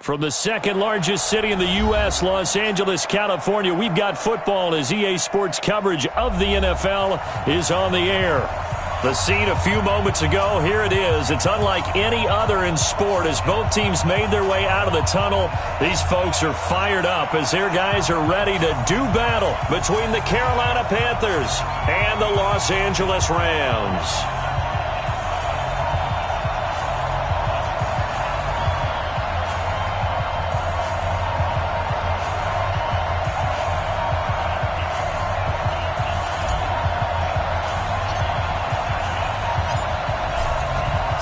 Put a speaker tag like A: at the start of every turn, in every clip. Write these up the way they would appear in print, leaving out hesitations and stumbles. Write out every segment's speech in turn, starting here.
A: From the second largest city in the U.S., Los Angeles, California, we've got football as EA Sports coverage of the NFL is on the air. The scene a few moments ago, here it is. It's unlike any other in sport as both teams made their way out of the tunnel. These folks are fired up as their guys are ready to do battle between the Carolina Panthers and the Los Angeles Rams.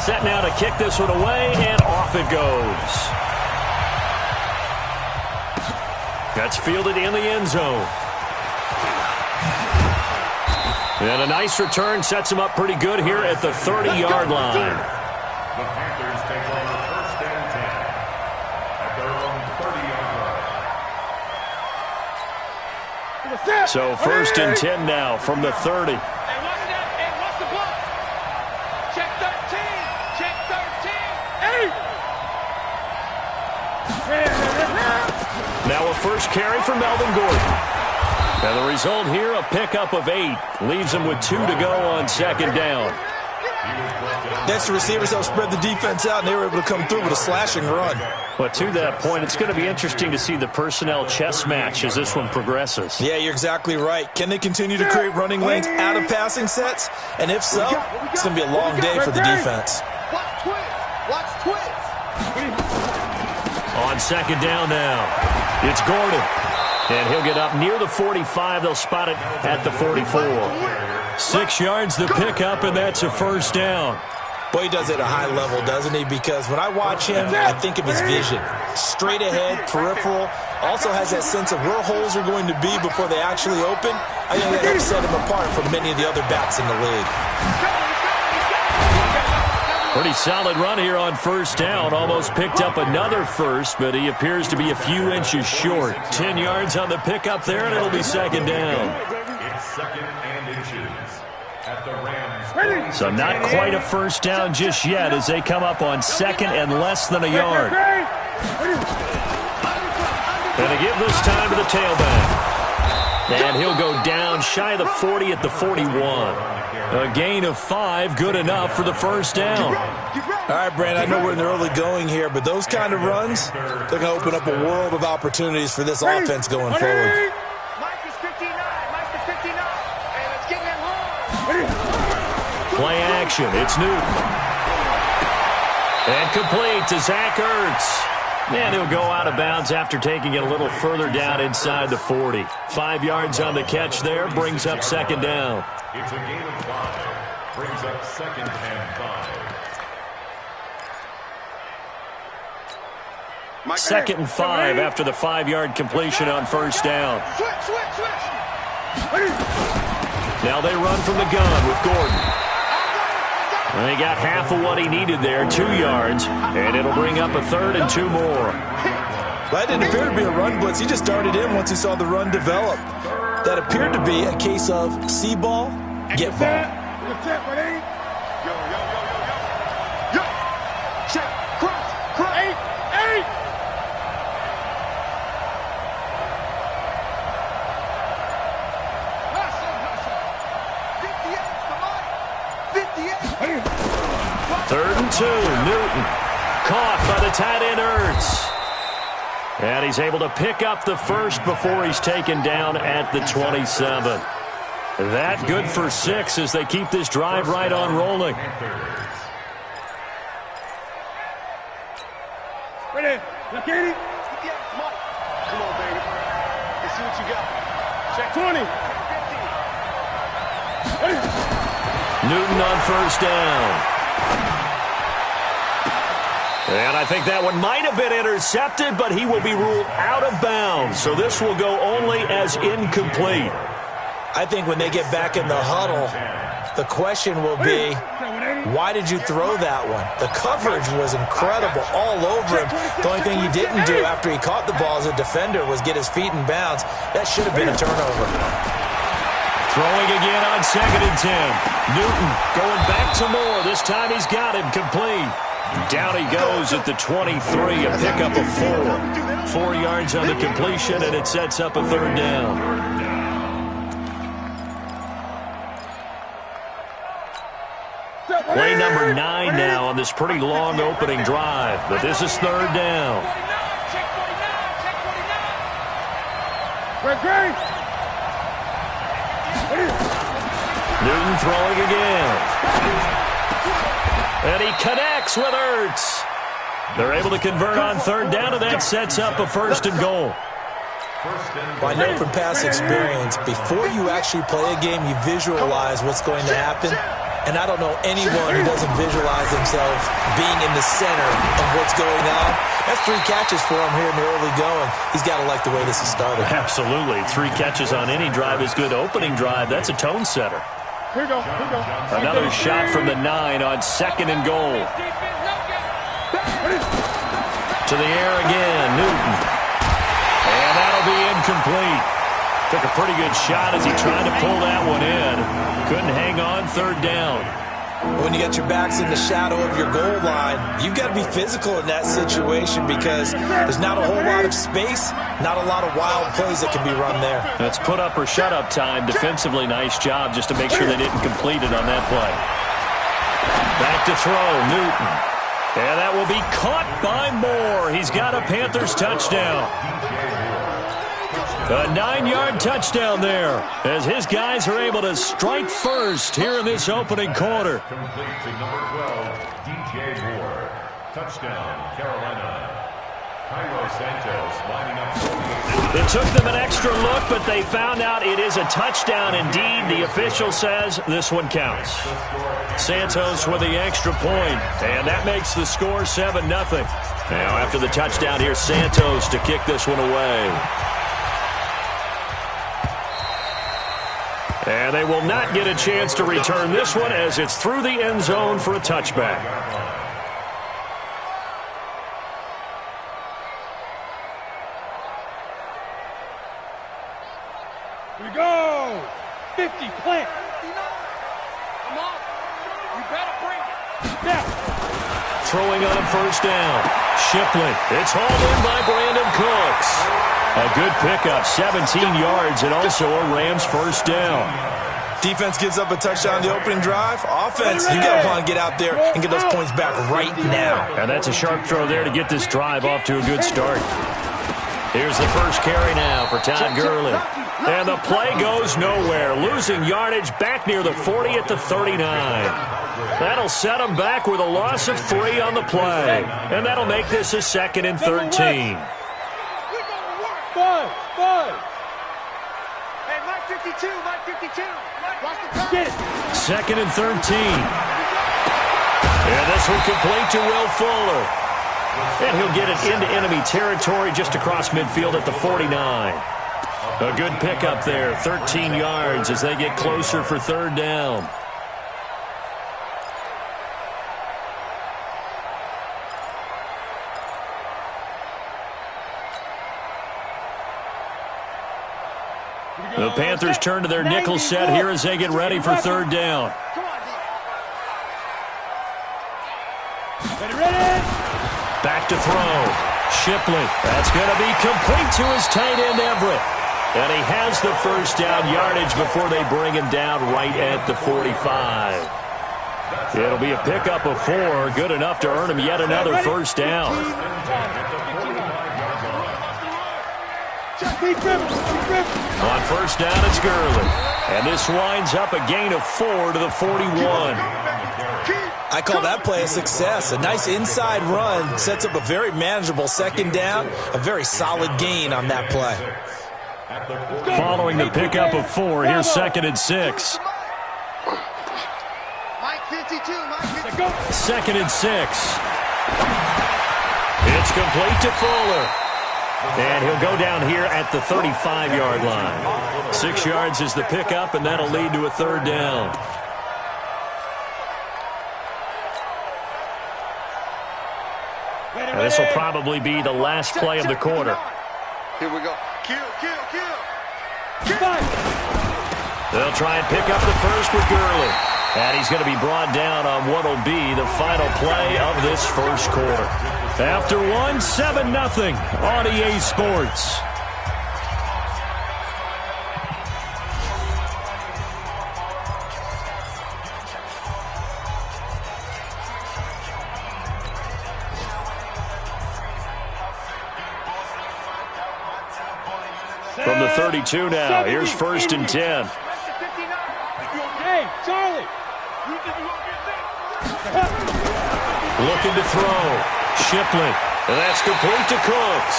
A: Set now to kick this one away, and off it goes. That's fielded in the end zone. And a nice return sets him up pretty good here at the 30-yard line.
B: The Panthers take over first and 10 at their own 30-yard line.
A: So first and 10 now from the 30. Now a first carry for Melvin Gordon. And the result here, a pickup of 8. Leaves him with 2 to go on second down.
C: Next, the receivers help spread the defense out, and they were able to come through with a slashing run.
A: But to that point, it's going to be interesting to see the personnel chess match as this one progresses.
C: Yeah, you're exactly right. Can they continue to create running lanes out of passing sets? And if so, it's going to be a long day for the defense.
D: Watch twins. Watch twins.
A: On second down now, it's Gordon. And he'll get up near the 45. They'll spot it at the 44. 6 yards the pickup, and that's a first down.
C: Boy, he does it at a high level, doesn't he? Because when I watch him, I think of his vision. Straight ahead, peripheral. Also has that sense of where holes are going to be before they actually open. I think that helps set him apart from many of the other backs in the league.
A: Pretty solid run here on first down. Almost picked up another first, but he appears to be a few inches short. 10 yards on the pickup there, and it'll be second down.
B: It's second and inches at the Rams.
A: So not quite a first down just yet as they come up on second and less than a yard. And a give this time to the tailback. And he'll go down shy of the 40 at the 41. A gain of 5, good enough for the first down.
C: All right, Brandon, I know we're in the early going here, but those kind of runs, they're going to open up a world of opportunities for this offense going forward.
D: Mike is 59. Mike is 59. And it's getting him home.
A: Play action. It's Newton. And complete to Zach Ertz. And he'll go out of bounds after taking it a little further down inside the 40. 5 yards on the catch there, brings up second down.
B: It's a gain of 5. Brings up second and 5.
A: Second and 5 after the 5-yard completion on first down. Now they run from the gun with Gordon. And he got half of what he needed there, 2 yards, and it'll bring up a third and 2 more.
C: Well, that didn't appear to be a run blitz. He just darted in once he saw the run develop. That appeared to be a case of see ball, get ball.
D: Check. Cross. 8.
A: Third and 2, Newton. Caught by the tight end Ertz. And he's able to pick up the first before he's taken down at the 27. That good for 6 as they keep this drive right on rolling.
D: Ready? Look at it. Come on, baby. Let's see what you got. Check 20.
A: Newton on first down. And I think that one might have been intercepted, but he will be ruled out of bounds. So this will go only as incomplete.
C: I think when they get back in the huddle, the question will be, why did you throw that one? The coverage was incredible all over him. The only thing he didn't do after he caught the ball as a defender was get his feet in bounds. That should have been a turnover.
A: Throwing again on second and 10. Newton going back to Moore. This time he's got him complete. Down he goes at the 23, a pickup of 4. 4 yards on the completion, and it sets up a third down. Play number 9 now on this pretty long opening drive, but this is third down. Newton throwing again. And he connects with Ertz. They're able to convert on third down, and that sets up a first and goal.
C: Well, I know from past experience, before you actually play a game, you visualize what's going to happen. And I don't know anyone who doesn't visualize themselves being in the center of what's going on. That's 3 catches for him here in the early going. He's got to like the way this is started.
A: Absolutely. 3 catches on any drive is good. Opening drive, that's a tone setter.
E: Here we go.
A: Another shot from the 9 on second and goal. To the air again, Newton. And that'll be incomplete. Took a pretty good shot as he tried to pull that one in. Couldn't hang on third down.
C: When you get your backs in the shadow of your goal line, you've got to be physical in that situation because there's not a whole lot of space, not a lot of wild plays that can be run there.
A: That's put up or shut up time. Defensively, nice job just to make sure they didn't complete it on that play. Back to throw, Newton. And that will be caught by Moore. He's got a Panthers touchdown. A 9-yard touchdown there as his guys are able to strike first here in this opening quarter.
B: Complete to number 12, DJ Moore. Touchdown, Carolina. Cairo Santos lining up.
A: It took them an extra look, but they found out it is a touchdown indeed. The official says this one counts. Santos with the extra point, and that makes the score 7-0. Now after the touchdown, here's Santos to kick this one away. And they will not get a chance to return this one as it's through the end zone for a touchback.
E: Here we go. 50, plant. Come on. You better bring it. Now.
A: Throwing on first down. Shipley. It's hauled in by Brandon Cooks. A good pickup, 17 yards, and also a Rams first down.
C: Defense gives up a touchdown on the opening drive. Offense, you got to want to get out there and get those points back right now.
A: And that's a sharp throw there to get this drive off to a good start. Here's the first carry now for Todd Gurley. And the play goes nowhere, losing yardage back near the 40 at the 39. That'll set them back with a loss of 3 on the play. And that'll make this a 2nd and 13.
E: Five.
D: Hey, Mike 52, Mike 52. Watch the pass.
E: Get it.
A: 2nd and 13. And this one complete to Will Fuller. And he'll get it into enemy territory just across midfield at the 49. A good pickup there, 13 yards as they get closer for third down. The Panthers turn to their nickel set here as they get ready for third down.
E: Ready.
A: Back to throw. Shipley. That's going to be complete to his tight end, Everett. And he has the first down yardage before they bring him down right at the 45. It'll be a pickup of 4, good enough to earn him yet another first down. On first down, it's Gurley. And this winds up a gain of 4 to the 41.
C: I call that play a success. A nice inside run sets up a very manageable second down. A very solid gain on that play.
A: Following the pickup of 4, here's 2nd and 6.
D: Mike 52, Mike 52.
A: 2nd and 6. It's complete to Fuller. And he'll go down here at the 35-yard line. 6 yards is the pickup, and that'll lead to a third down. And this will probably be the last play of the quarter.
D: Here we go. Kill.
A: They'll try and pick up the first with Gurley. And he's going to be brought down on what will be the final play of this first quarter. After one, 7-0 on EA Sports. From the 32 now, here's 1st and 10.
E: Hey, Charlie.
A: Looking to throw. Shipley. And that's complete to Cooks.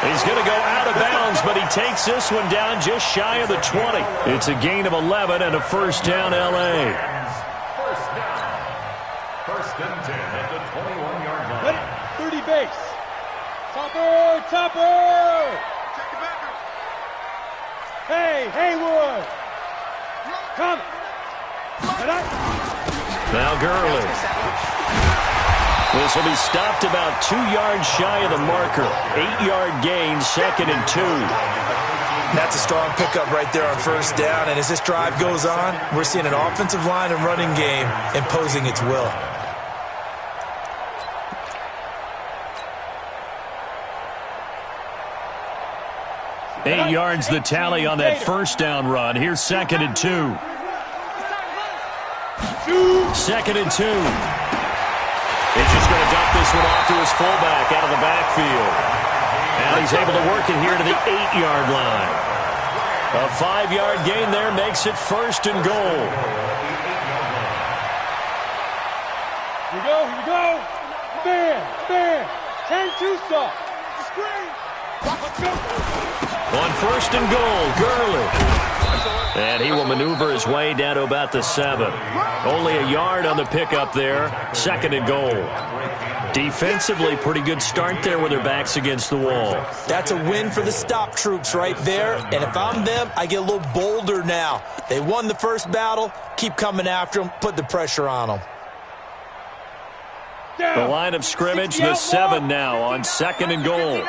A: He's going to go out of bounds, but he takes this one down just shy of the 20. It's a gain of 11 and a first down, L.A.
B: First down. 1st and 10 at the 21-yard line.
E: 30 base. Topper. Hey, Haywood. Come.
A: Now Gurley. This will be stopped about 2 yards shy of the marker. 8-yard gain, 2nd and 2.
C: That's a strong pickup right there on 1st down. And as this drive goes on, we're seeing an offensive line and running game imposing its will.
A: Eight yards the tally on that first down run. Here's 2nd and 2. 2nd and 2. He's just going to dump this one off to his fullback out of the backfield. And he's able to work it here to the 8-yard line. A 5-yard gain there makes it 1st and goal.
E: Here we go. Man. 10-2 stop. Screen. Let's go.
A: On 1st and goal, Gurley. And he will maneuver his way down to about the 7. Only a yard on the pickup there. 2nd and goal. Defensively, pretty good start there with their backs against the wall.
C: That's a win for the stop troops right there. And if I'm them, I get a little bolder now. They won the first battle. Keep coming after them. Put the pressure on them.
A: The line of scrimmage, the 7 now on 2nd and goal.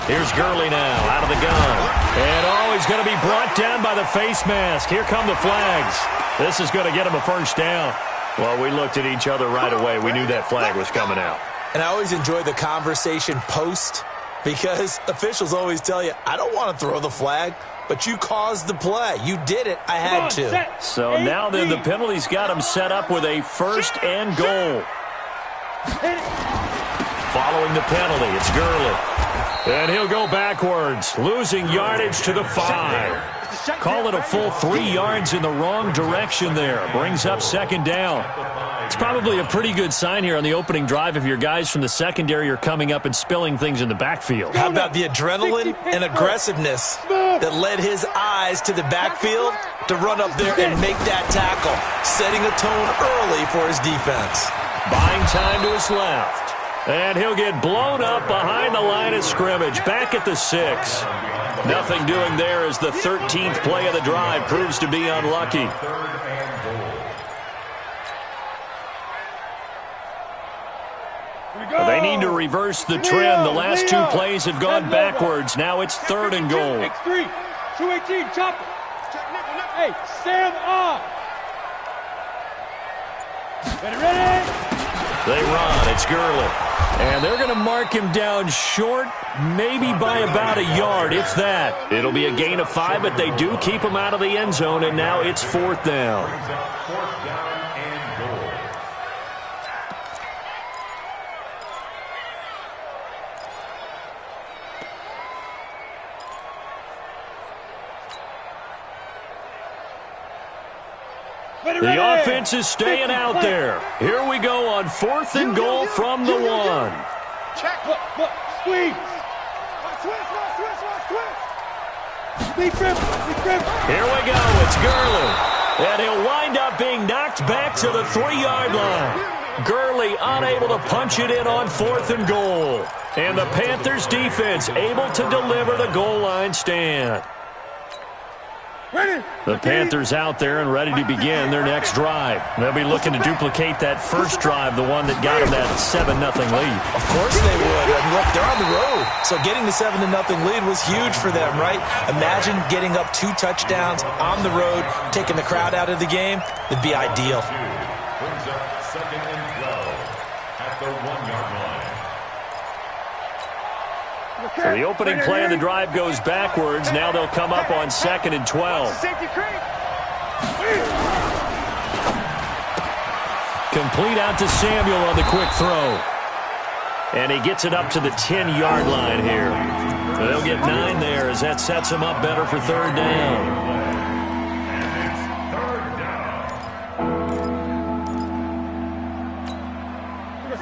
A: Here's Gurley now, out of the gun. And, he's going to be brought down by the face mask. Here come the flags. This is going to get him a first down. Well, we looked at each other right away. We knew that flag was coming out.
C: And I always enjoy the conversation post because officials always tell you, I don't want to throw the flag, but you caused the play. You did it. I had to.
A: So now then the penalty's got him set up with a 1st and goal. Following the penalty, it's Gurley. And he'll go backwards, losing yardage to the 5. Call it a full 3 yards in the wrong direction there. Brings up 2nd down. It's probably a pretty good sign here on the opening drive if your guys from the secondary are coming up and spilling things in the backfield.
C: How about the adrenaline and aggressiveness that led his eyes to the backfield to run up there and make that tackle, setting a tone early for his defense.
A: Buying time to his left. And he'll get blown up behind the line of scrimmage, back at the 6. Nothing doing there as the 13th play of the drive proves to be unlucky. They need to reverse the trend. The last 2 plays have gone backwards. Now it's 3rd and goal.
E: X3, 218, chopper. Hey, stand up. Ready?
A: They run. It's Gurley. And they're going to mark him down short, maybe by about a yard, if that. It'll be a gain of 5, but they do keep him out of the end zone, and now it's 4th down.
B: 4th down and goal.
A: The offense is staying out there. Here we go on 4th and goal from the 1.
E: Check. Look. Squeeze.
A: Here we go. It's Gurley. And he'll wind up being knocked back to the 3-yard line. Gurley unable to punch it in on 4th and goal. And the Panthers defense able to deliver the goal line stand. The Panthers out there and ready to begin their next drive. They'll be looking to duplicate that first drive, the one that got them that 7-0 lead.
C: Of course they would. I mean, look, they're on the road. So getting the 7-0 lead was huge for them, right? Imagine getting up 2 touchdowns on the road, taking the crowd out of the game. It'd be ideal.
B: Brings up 2nd and 12 at the 1-yard line.
A: So the opening play of the drive goes backwards. Now they'll come up on 2nd and 12. Complete out to Samuel on the quick throw. And he gets it up to the 10-yard line here. They'll get 9 there as that sets him up better for 3rd down.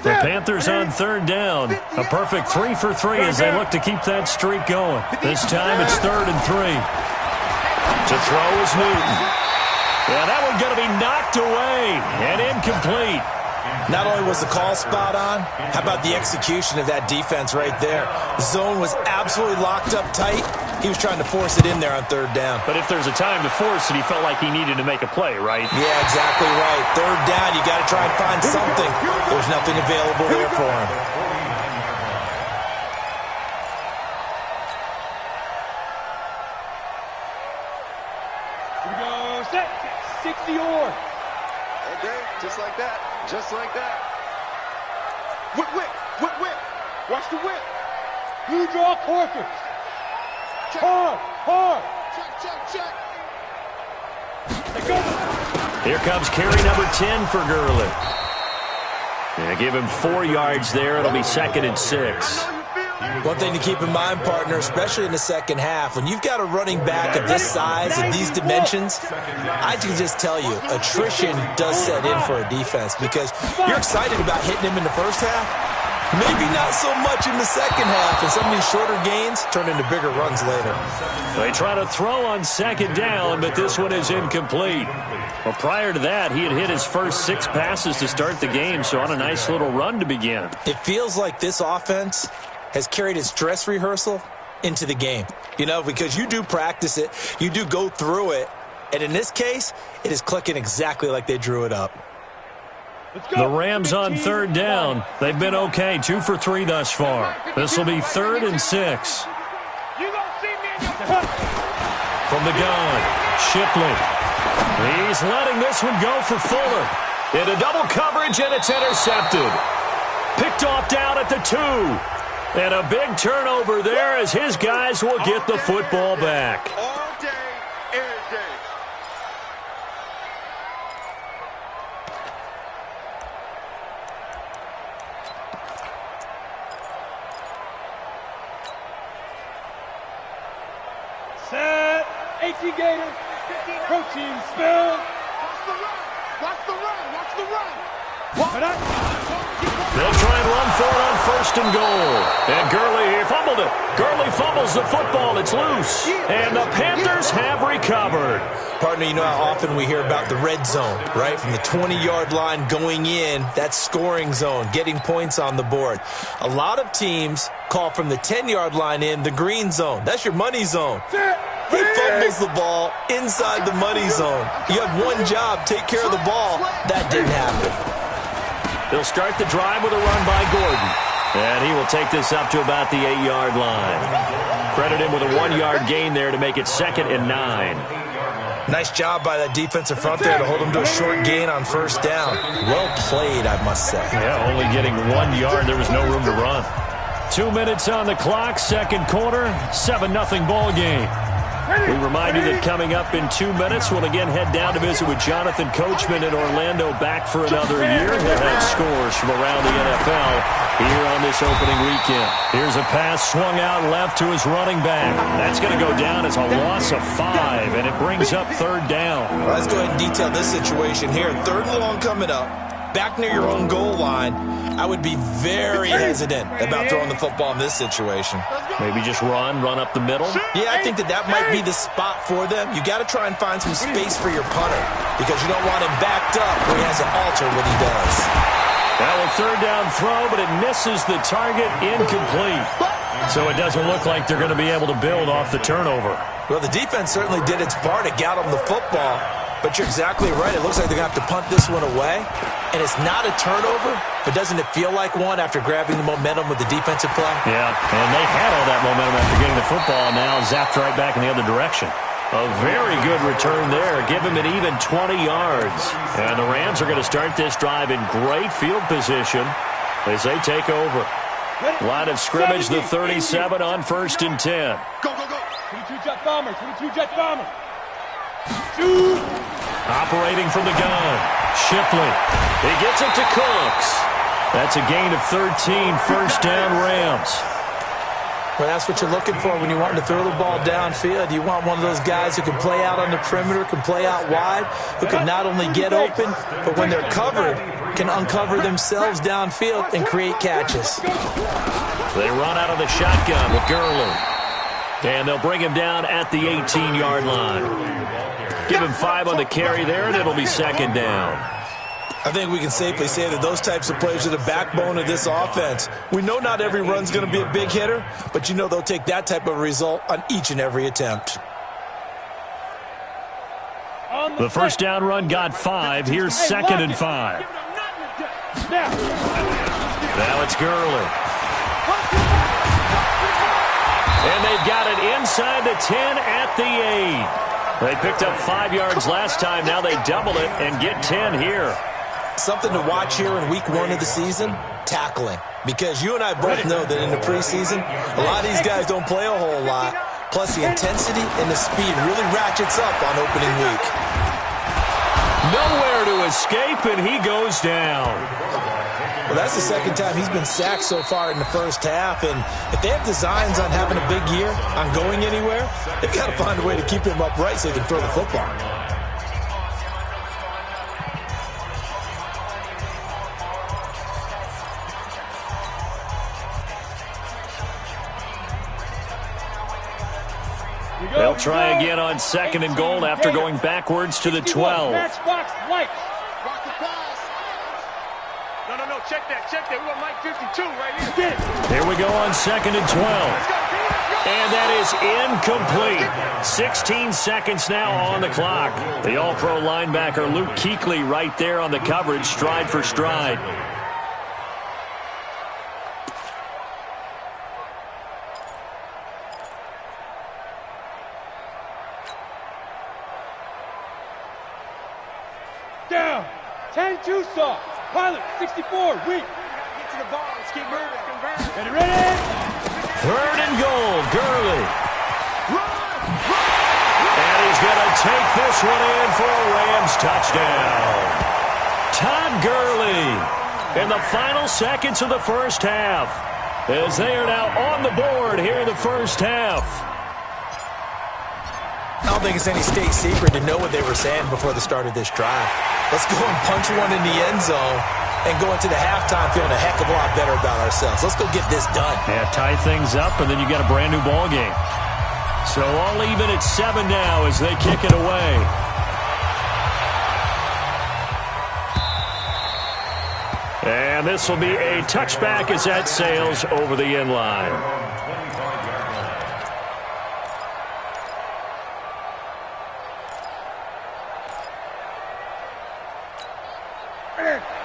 A: The Panthers on 3rd down. A perfect 3 for 3 as they look to keep that streak going. This time it's 3rd and 3. To throw is Newton. Yeah, that one going to be knocked away and incomplete.
C: Not only was the call spot on, how about the execution of that defense right there? The zone was absolutely locked up tight. He was trying to force it in there on 3rd down.
A: But if there's a time to force it, he felt like he needed to make a play, right?
C: Yeah, exactly right. 3rd down, you got to try and find something. There's nothing available there for him.
E: Here we go, set, 60-or.
D: Okay, just like that. Just like that. Whip, whip, whip, whip. Watch the whip.
E: You draw quarters. Hard, hard.
D: Check.
E: Let go.
A: Here comes carry number 10 for Gurley. Yeah, give him 4 yards there. It'll be 2nd and 6.
C: One thing to keep in mind, partner, especially in the second half, when you've got a running back of this size, of these dimensions, I can just tell you, attrition does set in for a defense because you're excited about hitting him in the first half. Maybe not so much in the second half, and some of these shorter gains turn into bigger runs later.
A: They try to throw on 2nd down, but this one is incomplete. Well, prior to that, he had hit his first 6 passes to start the game, so on a nice little run to begin.
C: It feels like this offense has carried its dress rehearsal into the game. You know, because you do practice it, you do go through it, and in this case, it is clicking exactly like they drew it up.
A: The Rams on 3rd down. They've been okay, 2 for 3 thus far. This will be 3rd and 6. From the gun, Shipley. He's letting this one go for Fuller. Into double coverage, and it's intercepted. Picked off down at the 2. And a big turnover there as his guys will get the football back.
D: All day, every day.
E: Set, 18 Gators, protein spill.
D: Watch the run.
A: They'll try and run for it on 1st and goal. And Gurley fumbled it. Gurley fumbles the football. It's loose. And the Panthers have recovered.
C: Partner, you know how often we hear about the red zone, right? From the 20-yard line going in, that scoring zone, getting points on the board. A lot of teams call from the 10-yard line in the green zone. That's your money zone. He fumbles the ball inside the money zone. You have one job, take care of the ball. That didn't happen.
A: They'll start the drive with a run by Gordon. And he will take this up to about the 8-yard line. Credit him with a 1-yard gain there to make it 2nd and 9.
C: Nice job by that defensive front there to hold him to a short gain on 1st down. Well played, I must say.
A: Yeah, only getting 1 yard. There was no room to run. 2 minutes on the clock, 2nd quarter, 7-0 ball game. We remind you that coming up in 2 minutes, we'll again head down to visit with Jonathan Coachman in Orlando, back for another year. He'll have scores from around the NFL here on this opening weekend. Here's a pass swung out left to his running back. That's going to go down as a loss of 5, and it brings up 3rd down.
C: Well, let's go ahead and detail this situation here. 3rd and long coming up, back near your own goal line. I would be very hesitant about throwing the football in this situation.
A: Maybe just run up the middle.
C: Yeah, I think that might be the spot for them. You got to try and find some space for your punter because you don't want him backed up where he has to alter what he does.
A: Now a 3rd down throw, but it misses the target, incomplete. So it doesn't look like they're going to be able to build off the turnover.
C: Well, the defense certainly did its part to get them the football. But you're exactly right. It looks like they're going to have to punt this one away. And it's not a turnover, but doesn't it feel like one after grabbing the momentum with the defensive play?
A: Yeah, and they had all that momentum after getting the football, now zapped right back in the other direction. A very good return there. Give him an even 20 yards. And the Rams are going to start this drive in great field position as they take over. Line of scrimmage, the 37 on 1st and 10.
D: Go, go, go.
E: 22 Jet Bombers, 22 Jet Bombers. Shoot.
A: Operating from the gun. Shipley. He gets it to Cooks. That's a gain of 13, first down Rams.
C: Well, that's what you're looking for when you want to throw the ball downfield. You want one of those guys who can play out on the perimeter, can play out wide, who can not only get open, but when they're covered, can uncover themselves downfield and create catches.
A: They run out of the shotgun with Gurley. And they'll bring him down at the 18-yard line. Give him 5 on the carry there, and it'll be 2nd down.
C: I think we can safely say that those types of plays are the backbone of this offense. We know not every run's going to be a big hitter, but you know they'll take that type of result on each and every attempt.
A: The first down run got 5. Here's 2nd and 5. Now it's Gurley. And they've got it inside the 10 at the 8. They picked up 5 yards last time. Now they double it and get 10 here.
C: Something to watch here in week 1 of the season, tackling. Because you and I both know that in the preseason, a lot of these guys don't play a whole lot. Plus the intensity and the speed really ratchets up on opening week.
A: Nowhere to escape, and he goes down.
C: Well, that's the second time he's been sacked so far in the first half. And if they have designs on having a big year, on going anywhere, they've got to find a way to keep him upright so he can throw the football.
A: They'll try again on 2nd and goal after going backwards to the 12.
E: Matchbox lights.
D: No, check that. We got Mike 52 right here.
A: Here we go on 2nd and 12. And that is incomplete. 16 seconds now on the clock. The all-pro linebacker Luke Kuechly right there on the coverage, stride for stride.
E: Down. 10-2 saw. Pilot, 64, weak.
D: Get to the ball. Let's keep moving.
E: Ready?
A: 3rd and goal, Gurley. And he's going to take this one in for a Rams touchdown. Todd Gurley in the final seconds of the first half, as they are now on the board here in the first half.
C: I don't think it's any state secret to know what they were saying before the start of this drive. Let's go and punch one in the end zone and go into the halftime feeling a heck of a lot better about ourselves. Let's go get this done.
A: Yeah, tie things up, and then you got a brand new ball game. So all even at 7 now as they kick it away. And this will be a touchback as that sails over the end line.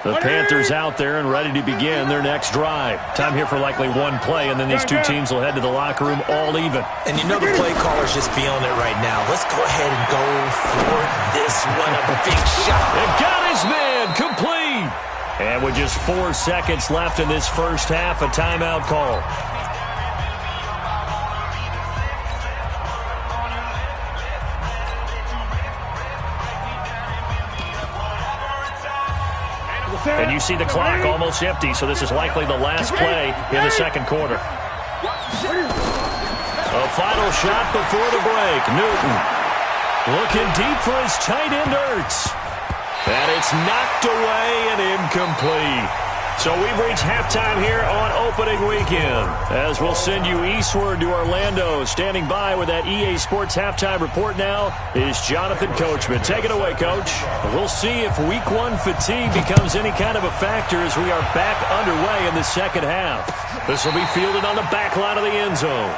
A: The Panthers out there and ready to begin their next drive. Time here for likely one play, and then these two teams will head to the locker room all even.
C: And you know the play caller's just feeling it right now. Let's go ahead and go for this one. A big shot.
A: It got his man complete. And with just 4 seconds left in this first half, a timeout call. And you see the clock almost empty, so this is likely the last play in the second quarter. A final shot before the break. Newton looking deep for his tight end, Ertz. And it's knocked away and incomplete. So we've reached halftime here on opening weekend. As we'll send you eastward to Orlando. Standing by with that EA Sports halftime report now is Jonathan Coachman. Take it away, Coach. We'll see if week one fatigue becomes any kind of a factor as we are back underway in the second half. This will be fielded on the back line of the end zone.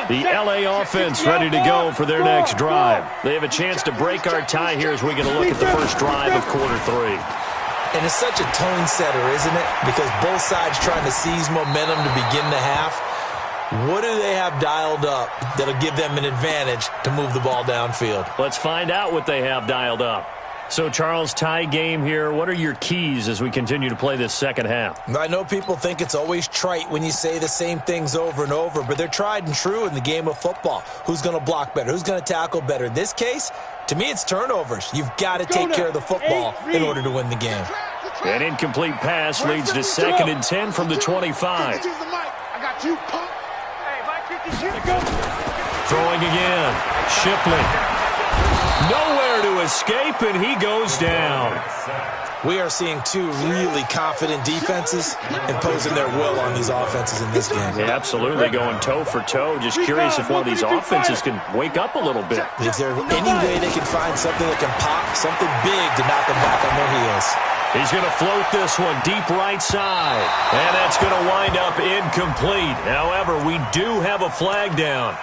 A: The LA offense ready to go for their next drive. They have a chance to break our tie here as we get a look at the first drive of quarter three.
C: And it's such a tone setter, isn't it? Because both sides trying to seize momentum to begin the half. What do they have dialed up that'll give them an advantage to move the ball downfield?
A: Let's find out what they have dialed up. So, Charles, tie game here. What are your keys as we continue to play this second half?
C: I know people think it's always trite when you say the same things over and over, but they're tried and true in the game of football. Who's going to block better? Who's going to tackle better? In this case, to me, it's turnovers. You've got to take care of the football in order to win the game.
A: An incomplete pass leads to 2nd and 10 from the 25. Throwing again. Shipley. Nowhere to escape, and he goes down.
C: We are seeing two really confident defenses imposing their will on these offenses in this game.
A: Yeah, absolutely, going toe for toe. Just curious if one of these offenses can wake up a little bit.
C: Is there any way they can find something that can pop, something big to knock them back on their heels?
A: He's going to float this one deep right side, and that's going to wind up incomplete. However, we do have a flag down.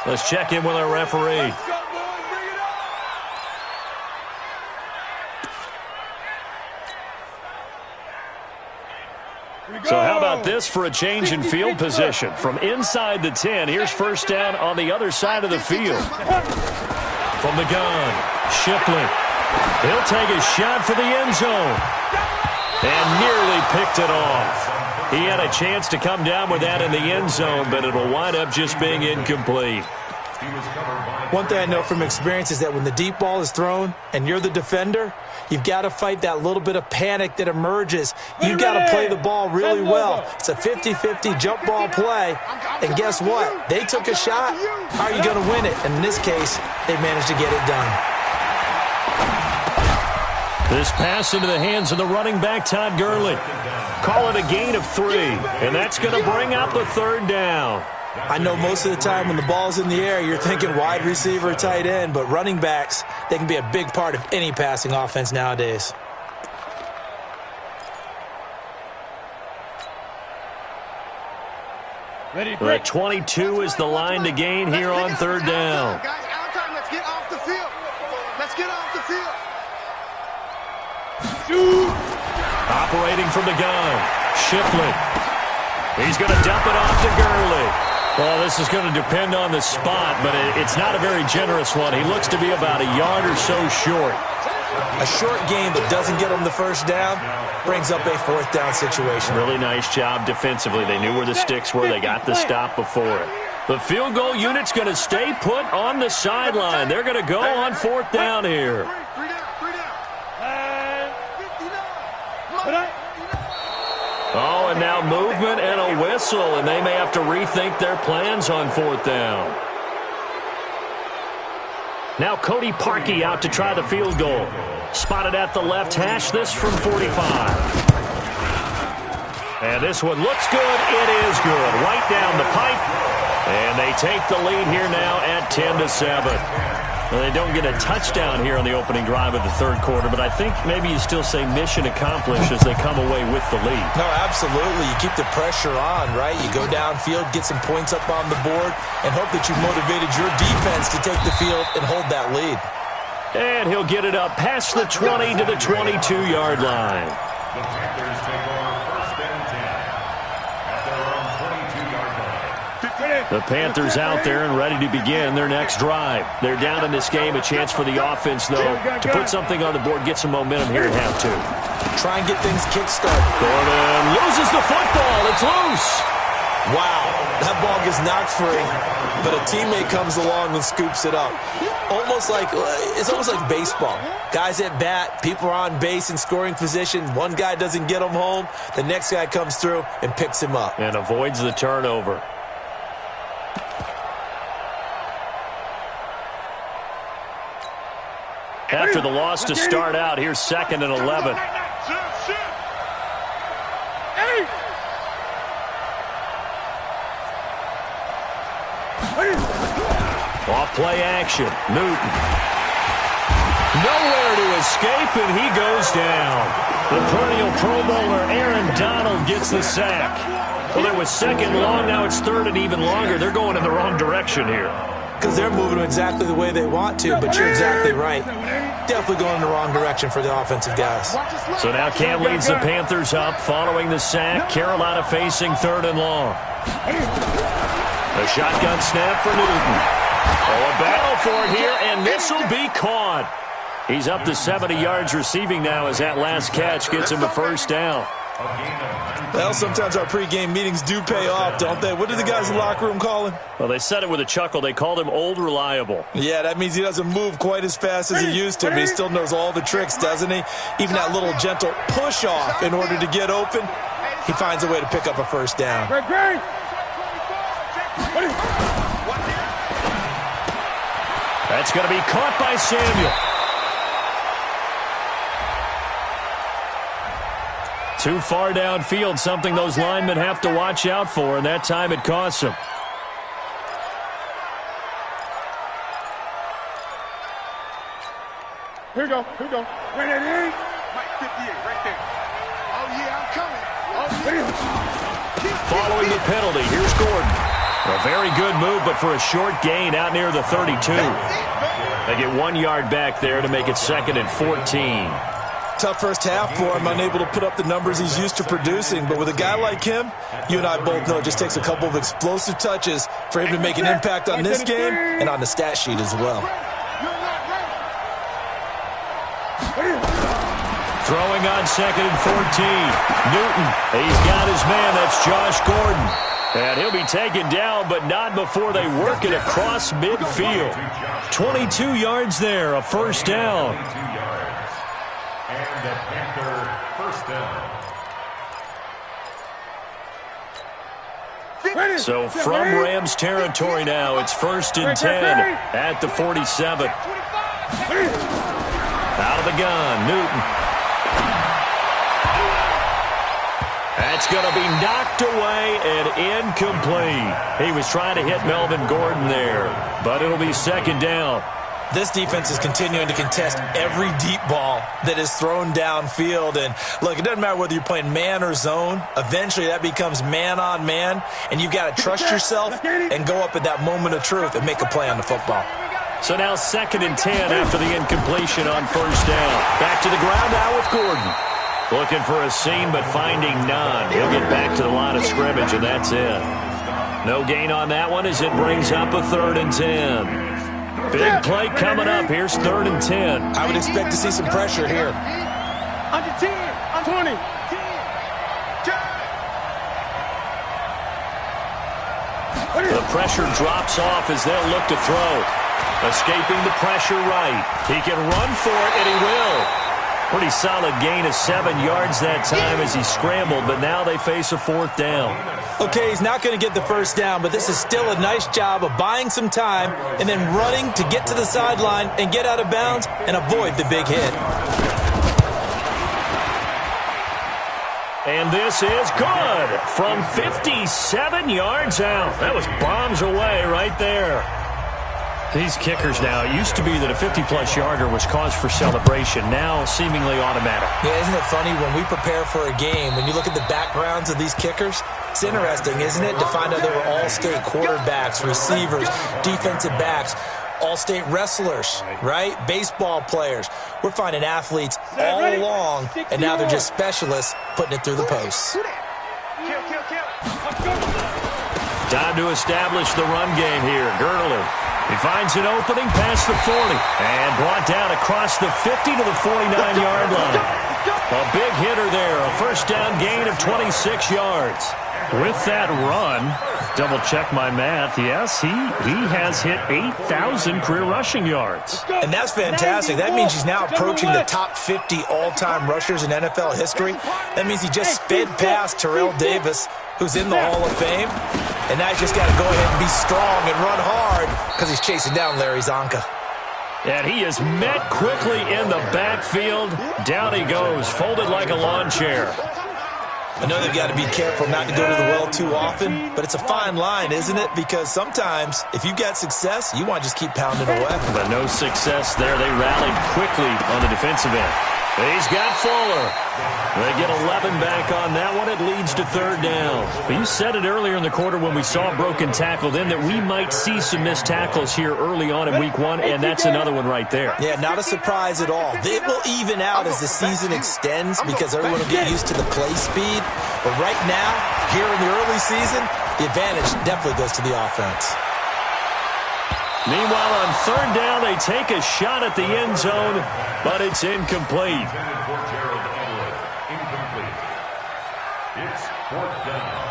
A: Let's check in with our referee. So how about this for a change in field position? From inside the 10, here's first down on the other side of the field. From the gun, Shipley. He'll take a shot for the end zone. And nearly picked it off. He had a chance to come down with that in the end zone, but it'll wind up just being incomplete.
C: One thing I know from experience is that when the deep ball is thrown and you're the defender, you've got to fight that little bit of panic that emerges. You've got to play the ball really well. It's a 50-50 jump ball play. And guess what? They took a shot. How are you going to win it? And in this case, they managed to get it done.
A: This pass into the hands of the running back, Todd Gurley. Call it a gain of 3. And that's going to bring out the third down.
C: I know most of the time when the ball's in the air, you're thinking wide receiver, tight end, but running backs, they can be a big part of any passing offense nowadays.
A: The 22 is the line to gain here on third down.
D: Guys, our time. Let's get off the field. Let's get off the field.
A: Operating from the gun, Shipley. He's going to dump it off to Gurley. Well, this is going to depend on the spot, but it's not a very generous one. He looks to be about a yard or so short.
C: A short game that doesn't get him the first down brings up a fourth down situation.
A: Really nice job defensively. They knew where the sticks were. They got the stop before it. The field goal unit's going to stay put on the sideline. They're going to go on fourth down here. Oh, and now movement and a whistle, and they may have to rethink their plans on fourth down. Now Cody Parkey out to try the field goal. Spotted at the left hash, this from 45. And this one looks good. It is good. Right down the pipe. And they take the lead here now at 10-7. Well, they don't get a touchdown here on the opening drive of the third quarter, but I think maybe you still say mission accomplished as they come away with the lead.
C: No, absolutely. You keep the pressure on, right? You go downfield, get some points up on the board, and hope that you've motivated your defense to take the field and hold that lead.
A: And he'll get it up past the 20 to the 22-yard line.
B: The Panthers take over first and 10 at their own 22-yard line.
A: The Panthers out there and ready to begin their next drive. They're down in this game. A chance for the offense, though, to put something on the board, get some momentum here at half two.
C: Try and get things kick-started.
A: Gordon loses the football. It's loose.
C: Wow, that ball gets knocked free, but a teammate comes along and scoops it up. It's almost like baseball. Guys at bat, people are on base in scoring position. One guy doesn't get him home. The next guy comes through and picks him up.
A: And avoids the turnover. after the loss to start out. Here's 2nd and 11. Off play action. Newton. Nowhere to escape, and he goes down. The perennial Pro Bowler Aaron Donald gets the sack. Well, there was 2nd long. Now it's 3rd and even longer. They're going in the wrong direction here.
C: Because they're moving exactly the way they want to, but you're exactly right. Definitely going in the wrong direction for the offensive guys.
A: So now Cam leads the Panthers up following the sack. Carolina facing 3rd and long. A shotgun snap for Newton. Oh, a battle for it here, and this will be caught. He's up to 70 yards receiving now as that last catch gets him a 1st down.
C: Well, sometimes our pregame meetings do pay off, don't they? What did the guys in the locker room call him?
A: Well, they said it with a chuckle. They called him Old Reliable.
C: Yeah, that means he doesn't move quite as fast as he used to, but he still knows all the tricks, doesn't he? Even that little gentle push-off in order to get open, he finds a way to pick up a 1st down.
A: That's going to be caught by Samuel. Too far downfield, something those linemen have to watch out for, and that time it costs them.
E: Here we go. Right there.
D: Mike 58, right there. Oh, yeah, I'm coming. Oh, yeah.
A: Following the penalty, here's Gordon. A very good move, but for a short gain out near the 32. They get 1 yard back there to make it 2nd and 14.
C: Tough first half for him, unable to put up the numbers he's used to producing. But with a guy like him, you and I both know it just takes a couple of explosive touches for him to make an impact on this game and on the stat sheet as well.
A: Throwing on 2nd and 14. Newton, he's got his man. That's Josh Gordon. And he'll be taken down, but not before they work it across midfield. 22 yards there, a 1st down.
B: And the Panther 1st down.
A: So from Rams territory now, it's 1st and 10 at the 47. Out of the gun, Newton. That's going to be knocked away and incomplete. He was trying to hit Melvin Gordon there, but it'll be 2nd down.
C: This defense is continuing to contest every deep ball that is thrown downfield. And, look, it doesn't matter whether you're playing man or zone. Eventually that becomes man-on-man, and you've got to trust yourself and go up at that moment of truth and make a play on the football.
A: So now 2nd and 10 after the incompletion on 1st down. Back to the ground now with Gordon. Looking for a seam, but finding none. He'll get back to the line of scrimmage, and that's it. No gain on that one as it brings up a 3rd and 10. Big play coming up. Here's 3rd and 10.
C: I would expect to see some pressure here.
E: Under 10, under 20.
A: The pressure drops off as they'll look to throw. Escaping the pressure right. He can run for it, and he will. Pretty solid gain of 7 yards that time as he scrambled, but now they face a 4th down.
C: Okay, he's not going to get the 1st down, but this is still a nice job of buying some time and then running to get to the sideline and get out of bounds and avoid the big hit.
A: And this is good from 57 yards out. That was bombs away right there. These kickers now, it used to be that a 50-plus yarder was cause for celebration. Now seemingly automatic.
C: Yeah, isn't it funny when we prepare for a game, when you look at the backgrounds of these kickers, it's interesting, isn't it, to find out they were all-state quarterbacks, receivers, defensive backs, all-state wrestlers, right? Baseball players. We're finding athletes all along, and now they're just specialists putting it through the posts.
A: Time to establish the run game here. Gurley. He finds an opening past the 40 and brought down across the 50 to the 49-yard line. A big hitter there, a 1st down gain of 26 yards. With that run, double-check my math, yes, he has hit 8,000 career rushing yards.
C: And that's fantastic. That means he's now approaching the top 50 all-time rushers in NFL history. That means he just sped past Terrell Davis, who's in the Hall of Fame. And now he's just got to go ahead and be strong and run hard because he's chasing down Larry Zonka.
A: And he is met quickly in the backfield. Down he goes, folded like a lawn chair.
C: I know they've got to be careful not to go to the well too often, but it's a fine line, isn't it? Because sometimes, if you get success, you want to just keep pounding away.
A: But no success there. They rallied quickly on the defensive end. He's got Fuller. They get 11 back on that one. It leads to third down. But you said it earlier in the quarter when we saw a broken tackle then that we might see some missed tackles here early on in week one, and that's another one right there.
C: Yeah, not a surprise at all. It will even out as the season extends because everyone will get used to the play speed. But right now, here in the early season, the advantage definitely goes to the offense.
A: Meanwhile, on third down, they take a shot at the end zone, but it's incomplete.
B: It's fourth down.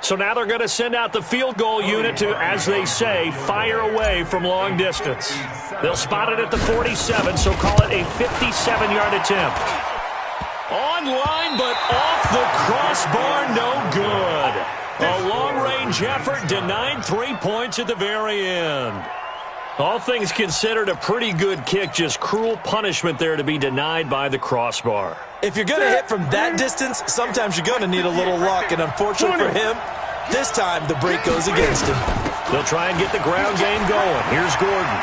A: So now they're going to send out the field goal unit to, as they say, fire away from long distance. They'll spot it at the 47, so call it a 57-yard attempt. Online, but off the crossbar, no good. A long-range effort denied 3 points at the very end. All things considered, a pretty good kick, just cruel punishment there to be denied by the crossbar.
C: If you're going to hit from that distance, sometimes you're going to need a little luck, and unfortunately for him, this time the break goes against him.
A: They'll try and get the ground game going. Here's Gordon.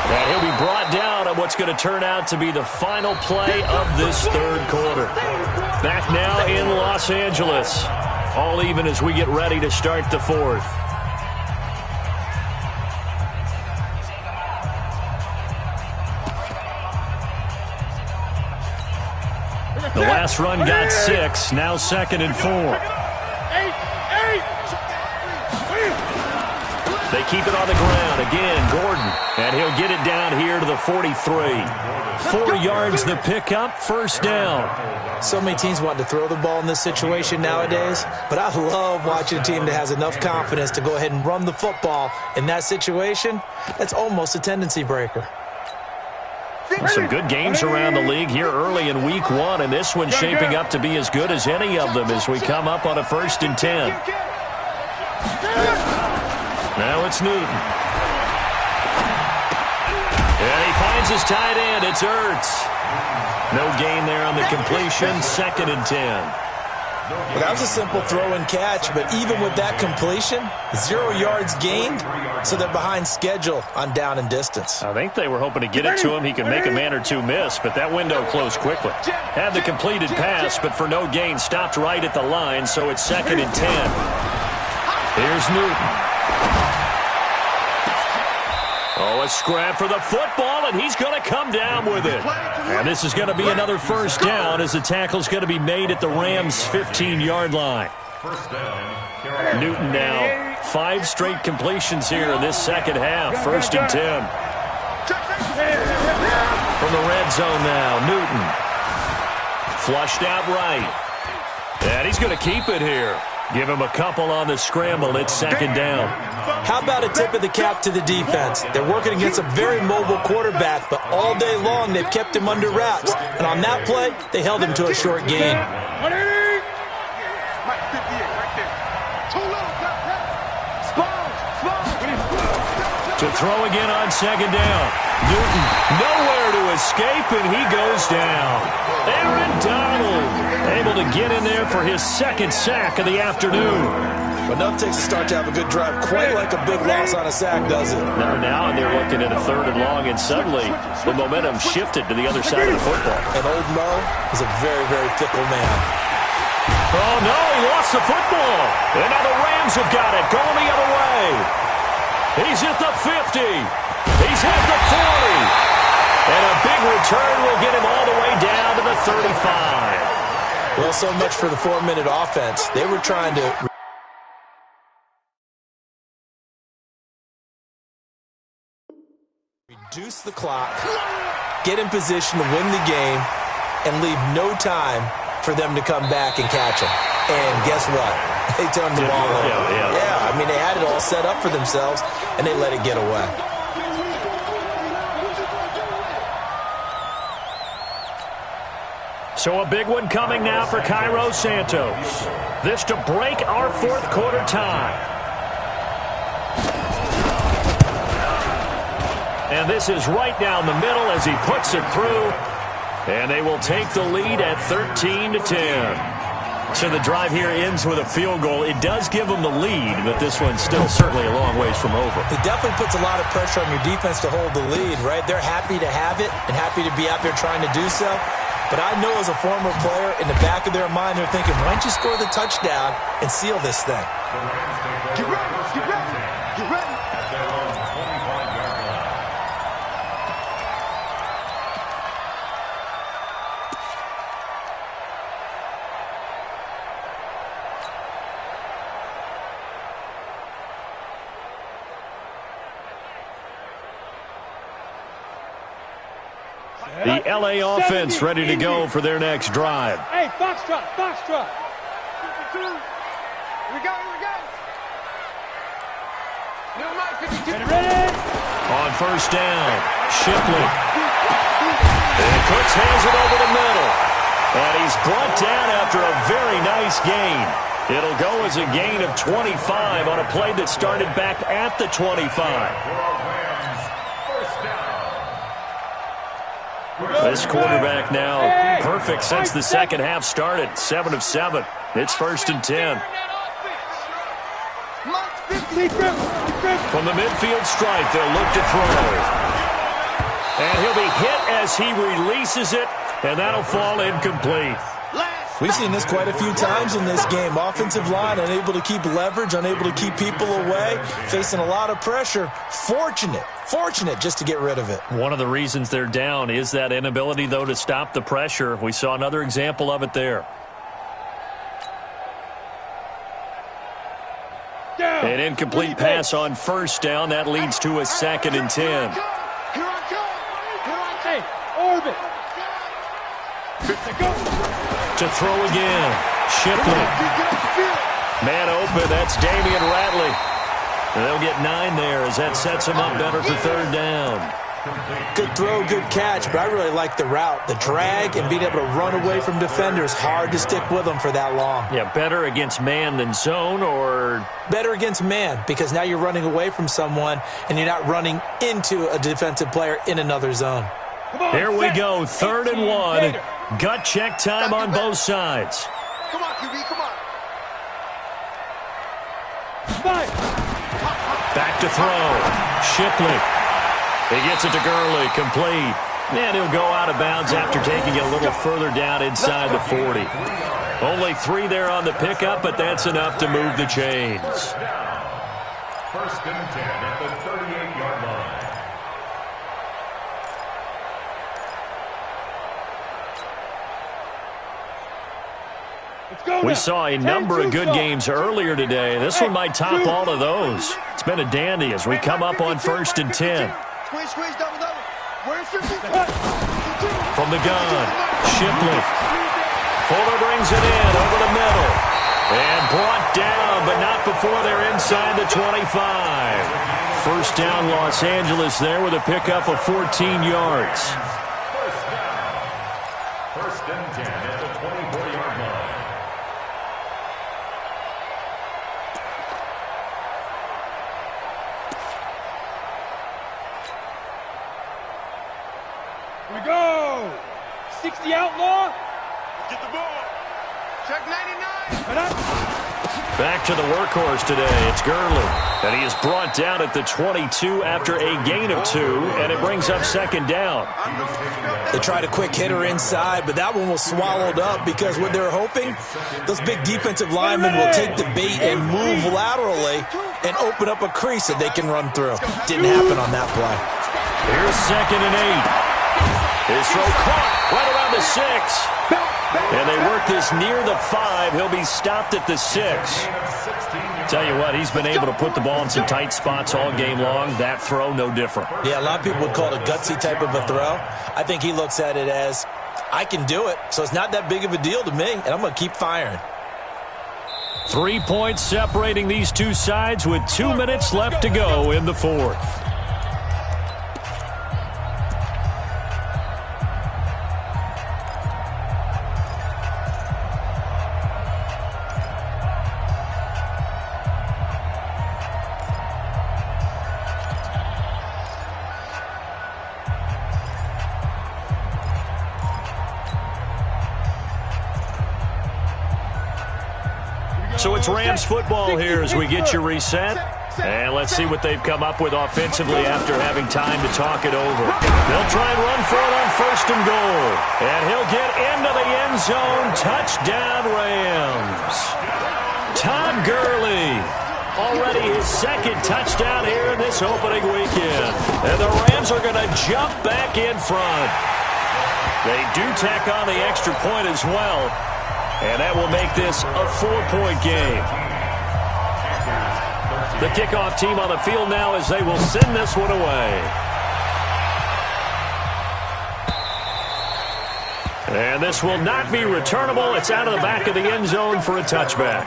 A: And he'll be brought down on what's going to turn out to be the final play of this third quarter. Back now in Los Angeles. All even as we get ready to start the fourth. The last run got 6, now 2nd and 4. They keep it on the ground. Again, Gordon. And he'll get it down here to the 43. 4 yards the pickup, first down.
C: So many teams want to throw the ball in this situation nowadays, but I love watching a team that has enough confidence to go ahead and run the football in that situation. That's almost a tendency breaker.
A: Some good games around the league here early in week one, and this one's shaping up to be as good as any of them as we come up on a 1st and 10. Now it's Newton. And he finds his tight end. It's Ertz. No gain there on the completion. 2nd and 10.
C: Well, that was a simple throw and catch, but even with that completion, 0 yards gained, so they're behind schedule on down and distance.
A: I think they were hoping to get it to him. He could make a man or two miss, but that window closed quickly. Had the completed pass, but for no gain, stopped right at the line, so it's 2nd and 10. Here's Newton. Oh, a scrap for the football, and he's going to come down with it. And this is going to be another first down as the tackle's going to be made at the Rams' 15-yard line.
B: First down.
A: Newton now 5 straight completions here in this second half. 1st and 10. From the red zone now, Newton. Flushed out right. And he's going to keep it here. Give him a couple on the scramble. It's 2nd down.
C: How about a tip of the cap to the defense? They're working against a very mobile quarterback, but all day long they've kept him under wraps. And on that play, they held him to a short gain.
A: To throw again on 2nd down. Newton nowhere to escape, and he goes down. Aaron Donald able to get in there for his 2nd sack of the afternoon.
C: Enough takes a start to have a good drive. Quite like a big loss on a sack, does it?
A: Now they're looking at a 3rd and long, and suddenly the momentum shifted to the other side of the football.
C: And old Mo is a very, very fickle man.
A: Oh, no, he lost the football. And now the Rams have got it, going the other way. He's at the 50. He's at the 40. And a big return will get him all the way down to the 35.
C: Well, so much for the 4-minute offense. They were trying to reduce the clock, get in position to win the game, and leave no time for them to come back and catch him. And guess what? They turned the ball over. Yeah, I mean, they had it all set up for themselves, and they let it get away.
A: So a big one coming now for Cairo Santos. This to break our fourth quarter tie. And this is right down the middle as he puts it through. And they will take the lead at 13-10. So the drive here ends with a field goal. It does give them the lead, but this one's still certainly a long ways from over.
C: It definitely puts a lot of pressure on your defense to hold the lead, right? They're happy to have it and happy to be out there trying to do so. But I know as a former player, in the back of their mind, they're thinking, why don't you score the touchdown and seal this thing?
D: Get ready, get ready, get ready.
B: At their own 25-yard line.
A: The LA offense ready to go for their next drive.
E: Hey, foxtrot, foxtrot.
D: 52. Here we go, here we go. New Mike, 52.
E: Ready?
A: On first down, Shipley. And Cooks hands it over the middle. And he's brought down after a very nice gain. It'll go as a gain of 25 on a play that started back at the 25. This quarterback now perfect since the second half started. 7 of 7. It's 1st and 10. From the midfield stripe, they'll look to throw. And he'll be hit as he releases it, and that'll fall incomplete.
C: We've seen this quite a few times in this game. Offensive line unable to keep leverage, unable to keep people away, facing a lot of pressure. Fortunate just to get rid of it.
A: One of the reasons they're down is that inability, though, to stop the pressure. We saw another example of it there. An incomplete pass on first down. That leads to a 2nd and 10.
E: Hey, orbit.
A: To throw again. Shipley. Man open. That's Damian Ratley. They'll get 9 there as that sets them up better for 3rd down.
C: Good throw, good catch, but I really like the route. The drag and being able to run away from defenders, hard to stick with them for that long.
A: Yeah, better against man than zone, or?
C: Better against man, because now you're running away from someone and you're not running into a defensive player in another zone.
A: Here we go, 3rd and 1. Gut check time on both sides.
D: Come on, QB, come on.
A: Back to throw. Shipley. He gets it to Gurley, complete. And he'll go out of bounds after taking it a little further down inside the 40. Only 3 there on the pickup, but that's enough to move the chains.
B: 1st and 10 at the 38-yard line.
A: We saw a number of good games earlier today. This one might top all of those. It's been a dandy as we come up on 1st and 10.
D: Squeeze, double. Where's your
A: From the gun, Shipley. Fuller brings it in over the middle. And brought down, but not before they're inside the 25. First down, Los Angeles there with a pickup of 14 yards.
B: First and 10 at the 24-yard line.
E: We go. 60 outlaw.
D: Get the ball. Check 99.
A: Back to the workhorse today. It's Gurley. And he is brought down at the 22 after a gain of 2. And it brings up 2nd down.
C: They tried a quick hitter inside, but that one was swallowed up because what they're hoping, those big defensive linemen will take the bait and move laterally and open up a crease that they can run through. Didn't happen on that play.
A: Here's 2nd and 8. His throw caught right around the 6. And they work this near the 5. He'll be stopped at the 6. Tell you what, he's been able to put the ball in some tight spots all game long. That throw, no different.
C: Yeah, a lot of people would call it a gutsy type of a throw. I think he looks at it as, I can do it, so it's not that big of a deal to me, and I'm going to keep firing.
A: 3 points separating these two sides with 2 minutes left to go in the 4th. It's Rams football here as we get you reset. And let's see what they've come up with offensively after having time to talk it over. They'll try and run for it on 1st and goal. And he'll get into the end zone. Touchdown, Rams. Todd Gurley. Already his 2nd touchdown here in this opening weekend. And the Rams are going to jump back in front. They do tack on the extra point as well. And that will make this a 4-point game. The kickoff team on the field now as they will send this one away. And this will not be returnable. It's out of the back of the end zone for a touchback.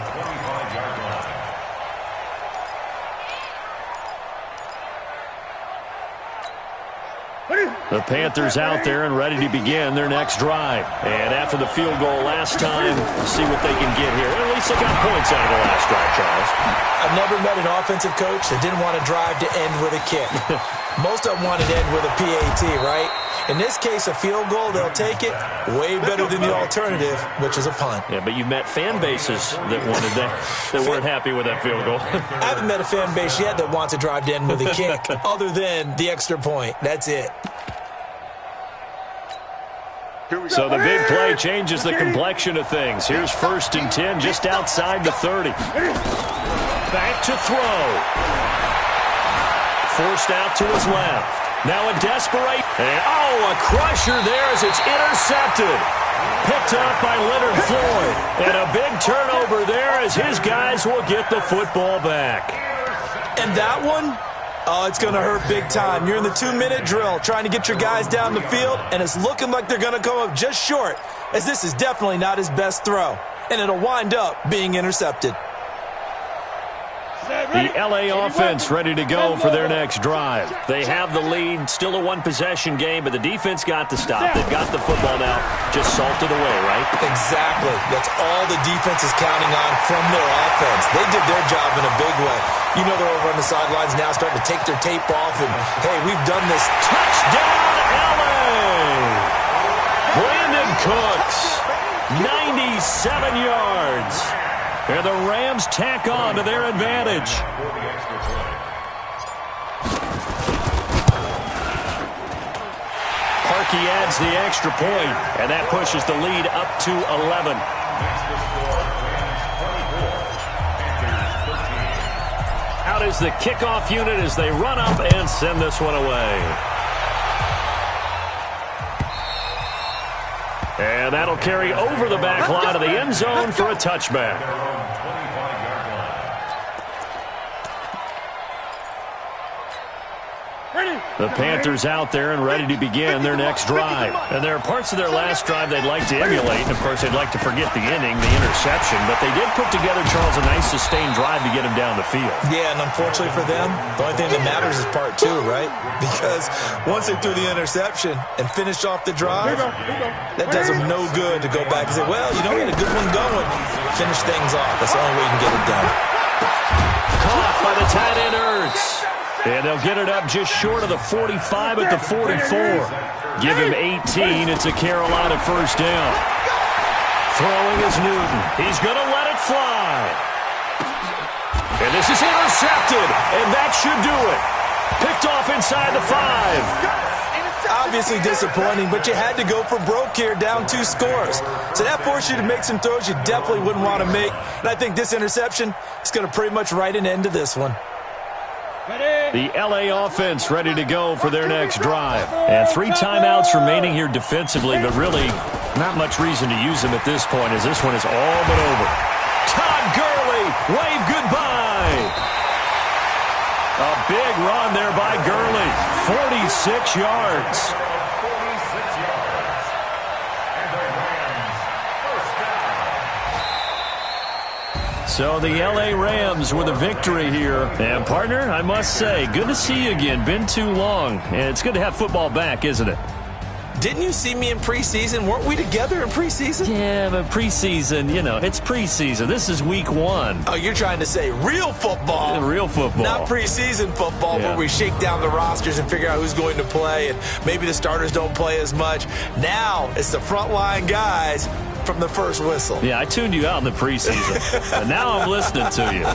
A: The Panthers out there and ready to begin their next drive. And after the field goal last time, see what they can get here. At least they got points out of the last drive, Charles.
C: I've never met an offensive coach that didn't want to drive to end with a kick. Most of them wanted to end with a PAT, right? In this case, a field goal, they'll take it. Way better than the alternative, which is a punt.
A: Yeah, but you met fan bases that wanted that weren't happy with that field goal.
C: I haven't met a fan base yet that wants to drive to end with a kick, other than the extra point. That's it.
A: So the big play changes the complexion of things. Here's 1st and 10 just outside the 30. Back to throw. Forced out to his left. Now a desperate. And, a crusher there as it's intercepted. Picked up by Leonard Floyd. And a big turnover there as his guys will get the football back.
C: And that one? Oh, it's going to hurt big time. You're in the 2-minute drill trying to get your guys down the field, and it's looking like they're going to come up just short, as this is definitely not his best throw, and it'll wind up being intercepted.
A: The LA offense ready to go for their next drive. They have the lead, still a one-possession game, but the defense got to stop. They've got the football now, just salted away, right?
C: Exactly. That's all the defense is counting on from their offense. They did their job in a big way. You know they're over on the sidelines now starting to take their tape off, and, hey, we've done this.
A: Touchdown, LA! Brandon Cooks, 97 yards. And the Rams tack on to their advantage. Parkey adds the extra point, and that pushes the lead up to 11. Out is the kickoff unit as they run up and send this one away. And that'll carry over the back line of the end zone for a touchback. The Panthers out there and ready to begin their next drive. And there are parts of their last drive they'd like to emulate. And, of course, they'd like to forget the inning, the interception. But they did put together, Charles, a nice sustained drive to get him down the field.
C: Yeah, and unfortunately for them, the only thing that matters is part 2, right? Because once they threw the interception and finished off the drive, that does them no good to go back and say, well, you know, we had a good one going. Finish things off. That's the only way you can get it done.
A: Caught by the tight end Ertz. And they'll get it up just short of the 45 at the 44. Give him 18. It's a Carolina first down. Throwing is Newton. He's going to let it fly. And this is intercepted. And that should do it. Picked off inside the 5.
C: Obviously disappointing, but you had to go for broke here, down 2 scores. So that forced you to make some throws you definitely wouldn't want to make. And I think this interception is going to pretty much write an end to this one.
A: The LA offense ready to go for their next drive. And 3 timeouts remaining here defensively, but really not much reason to use them at this point as this one is all but over. Todd Gurley, wave goodbye. A big run there by Gurley, 46 yards. So the L.A. Rams with a victory here. And, partner, I must say, good to see you again. Been too long. And it's good to have football back, isn't it?
C: Didn't you see me in preseason? Weren't we together in preseason?
A: Yeah, but preseason, you know, it's preseason. This is week 1.
C: Oh, you're trying to say real football.
A: Yeah, real football.
C: Not preseason football where we shake down the rosters and figure out who's going to play, and maybe the starters don't play as much. Now it's the frontline guys from the first whistle.
A: Yeah, I tuned you out in the preseason, and now I'm listening to you.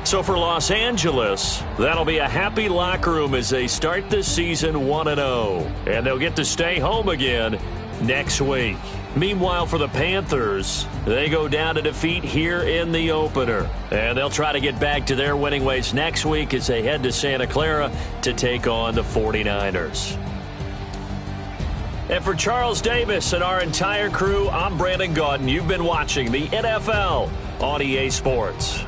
A: So for Los Angeles, that'll be a happy locker room as they start this season 1-0. And they'll get to stay home again next week. Meanwhile, for the Panthers, they go down to defeat here in the opener. And they'll try to get back to their winning ways next week as they head to Santa Clara to take on the 49ers. And for Charles Davis and our entire crew, I'm Brandon Gaudin. You've been watching the NFL on EA Sports.